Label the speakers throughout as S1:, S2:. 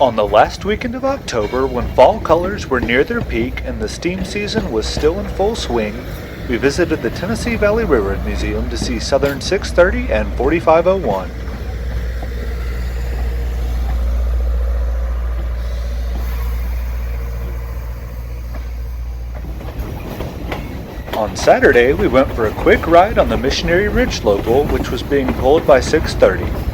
S1: On the last weekend of October, when fall colors were near their peak and the steam season was still in full swing, we visited the Tennessee Valley Railroad Museum to see Southern 630 and 4501. On Saturday, we went for a quick ride on the Missionary Ridge Local, which was being pulled by 630.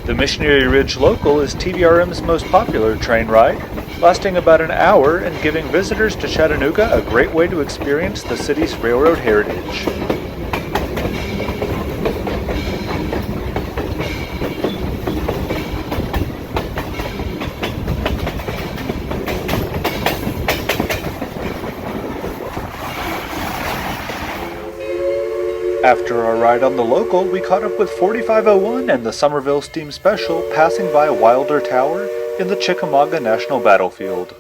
S1: The Missionary Ridge Local is TVRM's most popular train ride, lasting about an hour and giving visitors to Chattanooga a great way to experience the city's railroad heritage. After our ride on the local, we caught up with 4501 and the Summerville Steam Special passing by Wilder Tower in the Chickamauga National Battlefield.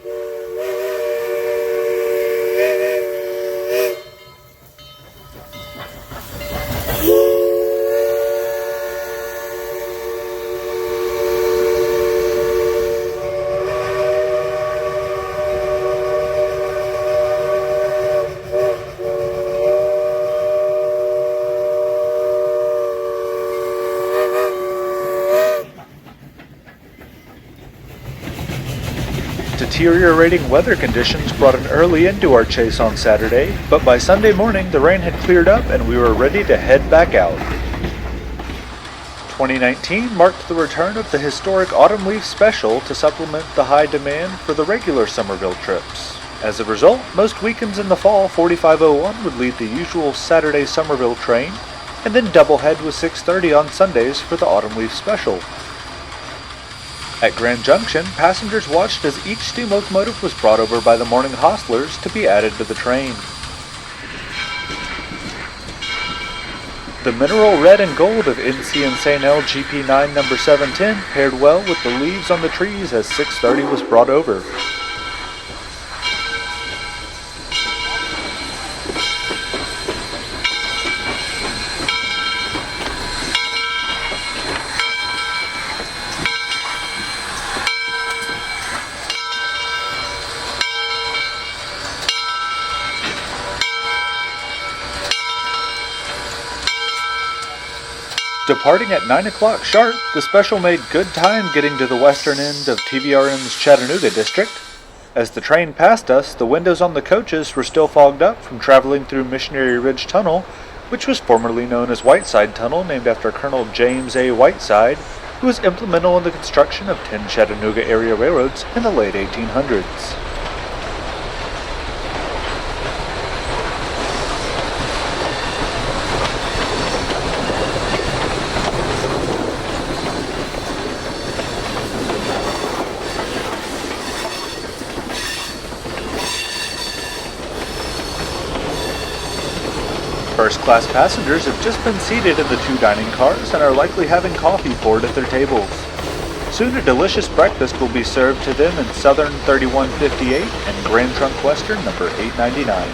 S1: Deteriorating weather conditions brought an early end to our chase on Saturday, but by Sunday morning the rain had cleared up and we were ready to head back out. 2019 marked the return of the historic Autumn Leaf Special to supplement the high demand for the regular Summerville trips. As a result, most weekends in the fall 4501 would lead the usual Saturday Summerville train and then doublehead with 630 on Sundays for the Autumn Leaf Special. At Grand Junction, passengers watched as each steam locomotive was brought over by the morning hostlers to be added to the train. The mineral red and gold of NC and St. L GP9 number 710 paired well with the leaves on the trees as 630 was brought over. Departing at 9 o'clock sharp, the special made good time getting to the western end of TVRM's Chattanooga district. As the train passed us, the windows on the coaches were still fogged up from traveling through Missionary Ridge Tunnel, which was formerly known as Whiteside Tunnel, named after Colonel James A. Whiteside, who was implemental in the construction of 10 Chattanooga area railroads in the late 1800s. First-class passengers have just been seated in the two dining cars and are likely having coffee poured at their tables. Soon a delicious breakfast will be served to them in Southern 3158 and Grand Trunk Western number 899.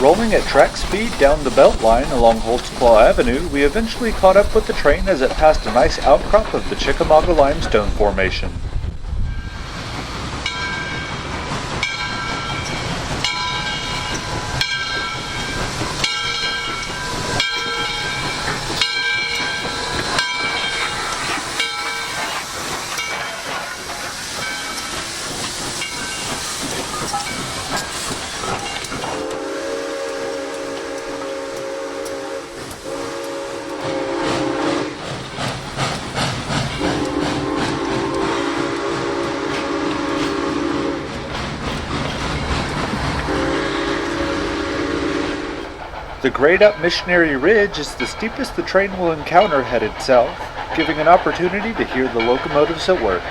S1: Rolling at track speed down the Beltline along Holtzclaw Avenue, we eventually caught up with the train as it passed a nice outcrop of the Chickamauga limestone formation. The grade up Missionary Ridge is the steepest the train will encounter headed south, giving an opportunity to hear the locomotives at work.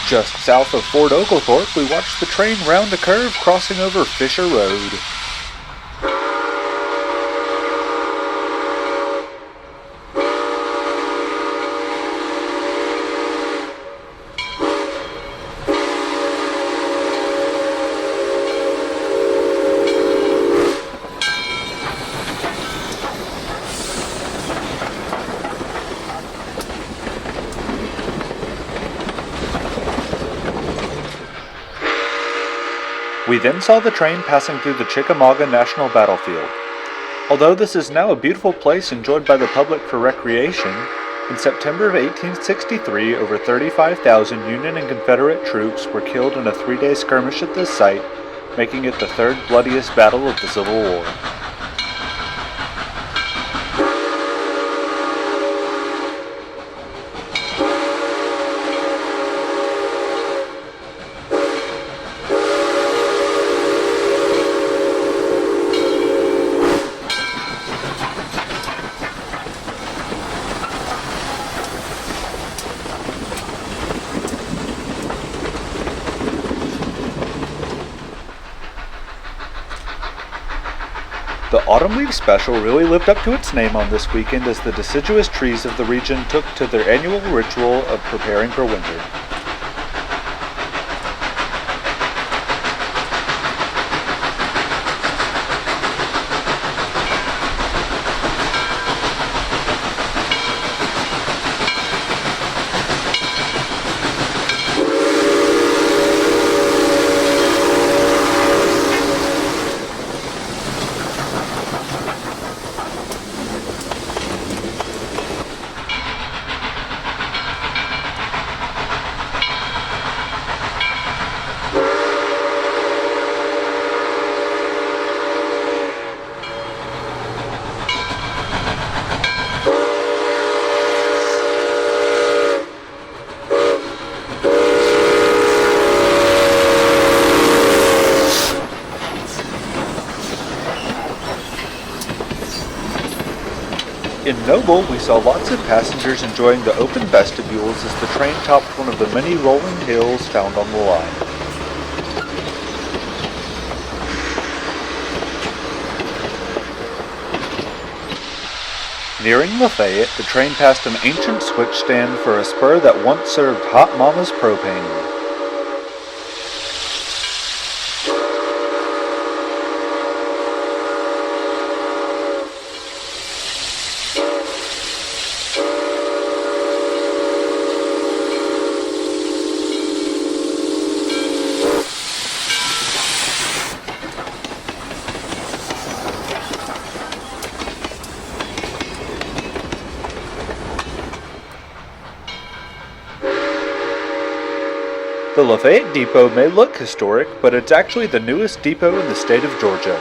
S1: Just south of Fort Oglethorpe, we watch the train round a curve crossing over Fisher Road. We then saw the train passing through the Chickamauga National Battlefield. Although this is now a beautiful place enjoyed by the public for recreation, in September of 1863 over 35,000 Union and Confederate troops were killed in a 3-day skirmish at this site, making it the third bloodiest battle of the Civil War. The Autumn Leaf Special really lived up to its name on this weekend as the deciduous trees of the region took to their annual ritual of preparing for winter. In Noble, we saw lots of passengers enjoying the open vestibules as the train topped one of the many rolling hills found on the line. Nearing Lafayette, the train passed an ancient switch stand for a spur that once served Hot Mama's propane. The Lafayette Depot may look historic, but it's actually the newest depot in the state of Georgia.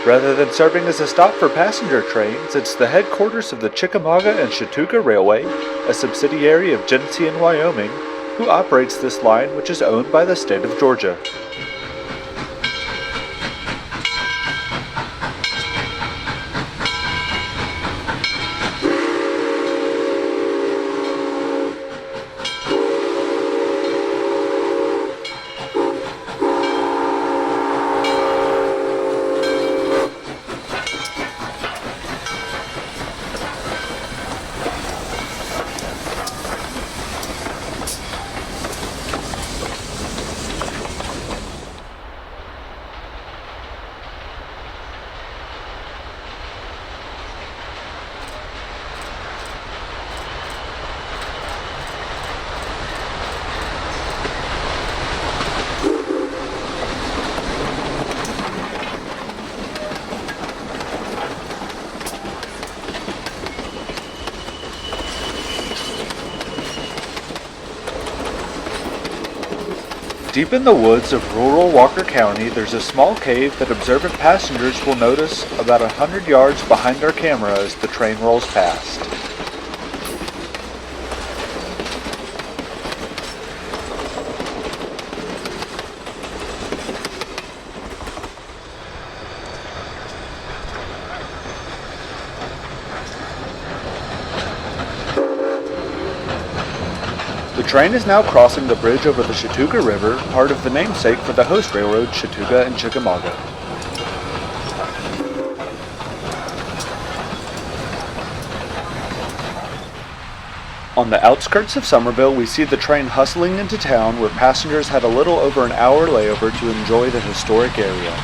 S1: Rather than serving as a stop for passenger trains, it's the headquarters of the Chickamauga and Chautauqua Railway, a subsidiary of Genesee and Wyoming, who operates this line, which is owned by the state of Georgia. Deep in the woods of rural Walker County, there's a small cave that observant passengers will notice about 100 yards behind our camera as the train rolls past. The train is now crossing the bridge over the Chattooga River, part of the namesake for the host railroad Chattooga and Chickamauga. On the outskirts of Summerville, we see the train hustling into town where passengers had a little over an hour layover to enjoy the historic area.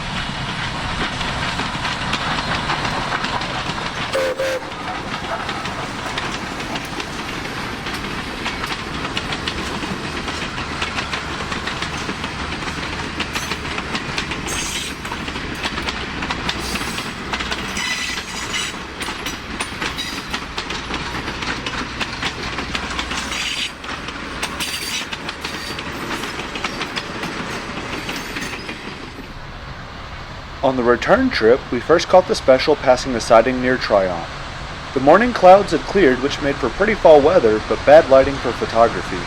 S1: On the return trip, we first caught the special passing the siding near Tryon. The morning clouds had cleared, which made for pretty fall weather, but bad lighting for photography.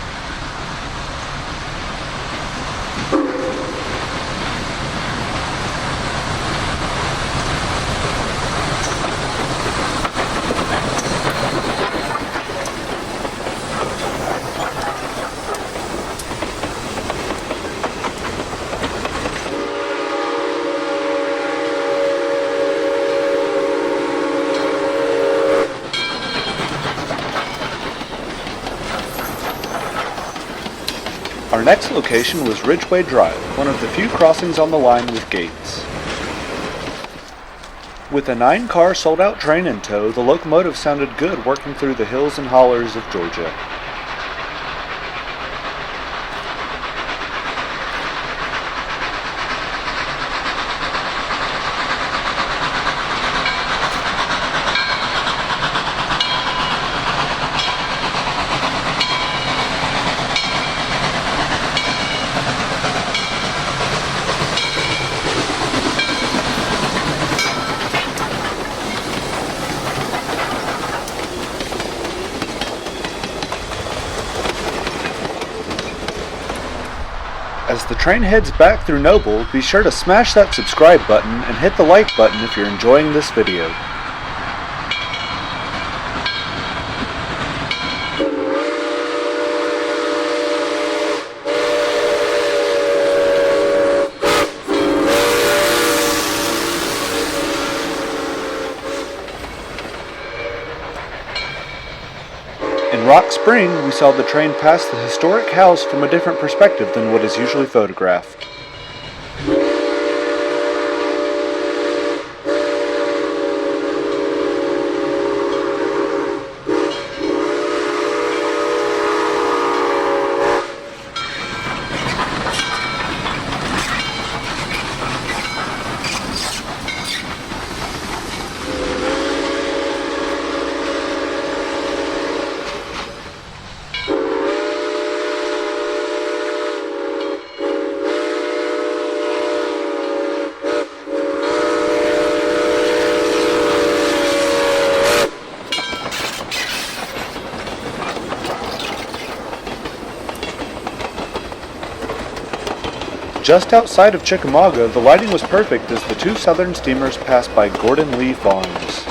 S1: Our next location was Ridgeway Drive, one of the few crossings on the line with gates. With a 9-car sold-out train in tow, the locomotive sounded good working through the hills and hollers of Georgia. As the train heads back through Noble, be sure to smash that subscribe button and hit the like button if you're enjoying this video. In Rock Spring, we saw the train pass the historic house from a different perspective than what is usually photographed. Just outside of Chickamauga, the lighting was perfect as the two southern steamers passed by Gordon Lee Farms.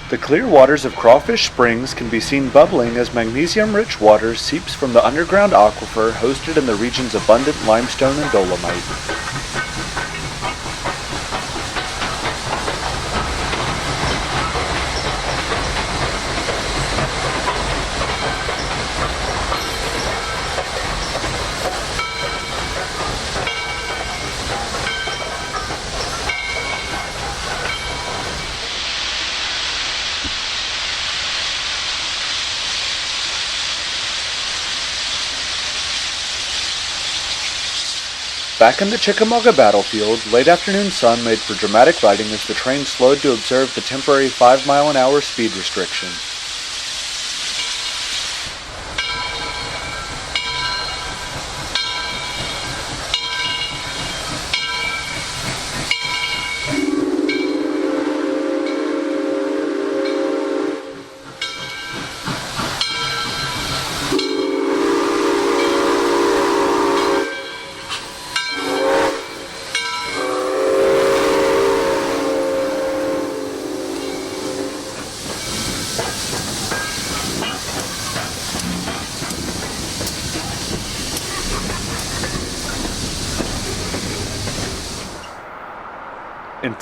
S1: The clear waters of Crawfish Springs can be seen bubbling as magnesium-rich water seeps from the underground aquifer hosted in the region's abundant limestone and dolomite. Back in the Chickamauga battlefield, late afternoon sun made for dramatic riding as the train slowed to observe the temporary 5-mile-an-hour speed restriction.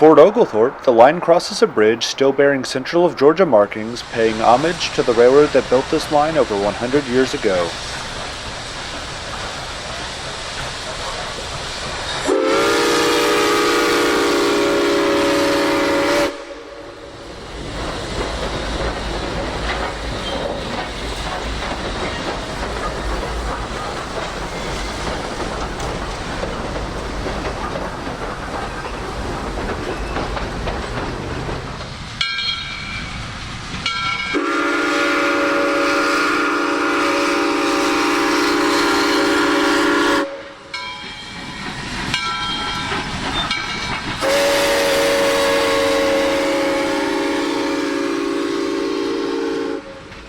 S1: Fort Oglethorpe, the line crosses a bridge still bearing Central of Georgia markings, paying homage to the railroad that built this line over 100 years ago.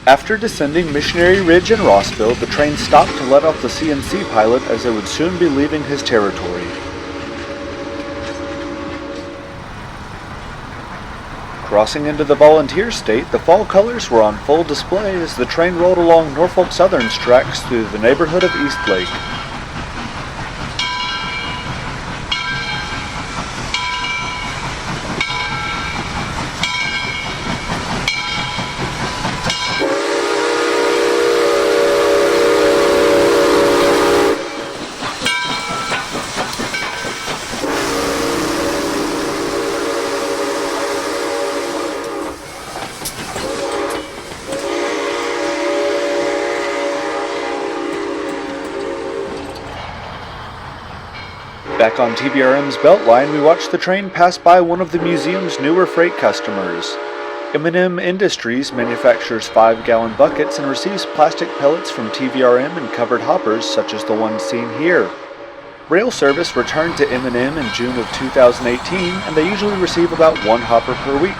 S1: After descending Missionary Ridge and Rossville, the train stopped to let off the CNC pilot as it would soon be leaving his territory. Crossing into the Volunteer State, the fall colors were on full display as the train rolled along Norfolk Southern's tracks through the neighborhood of Eastlake. Back on TVRM's Beltline, we watched the train pass by one of the museum's newer freight customers. M&M Industries manufactures 5-gallon buckets and receives plastic pellets from TVRM in covered hoppers such as the one seen here. Rail service returned to M&M in June of 2018, and they usually receive about 1 hopper per week.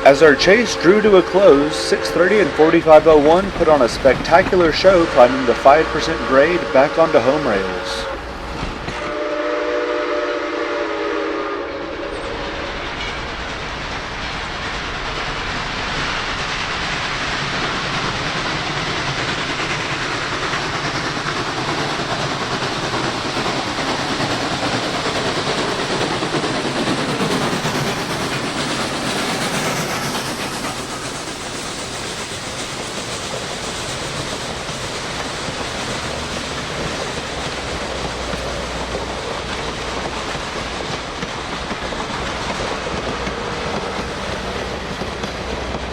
S1: As our chase drew to a close, 630 and 4501 put on a spectacular show climbing the 5% grade back onto home rails.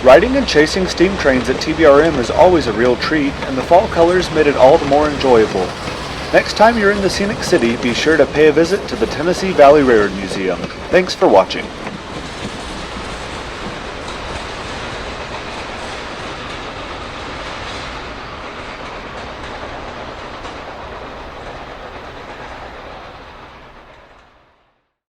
S1: Riding and chasing steam trains at TVRM is always a real treat, and the fall colors made it all the more enjoyable. Next time you're in the scenic city, be sure to pay a visit to the Tennessee Valley Railroad Museum. Thanks for watching.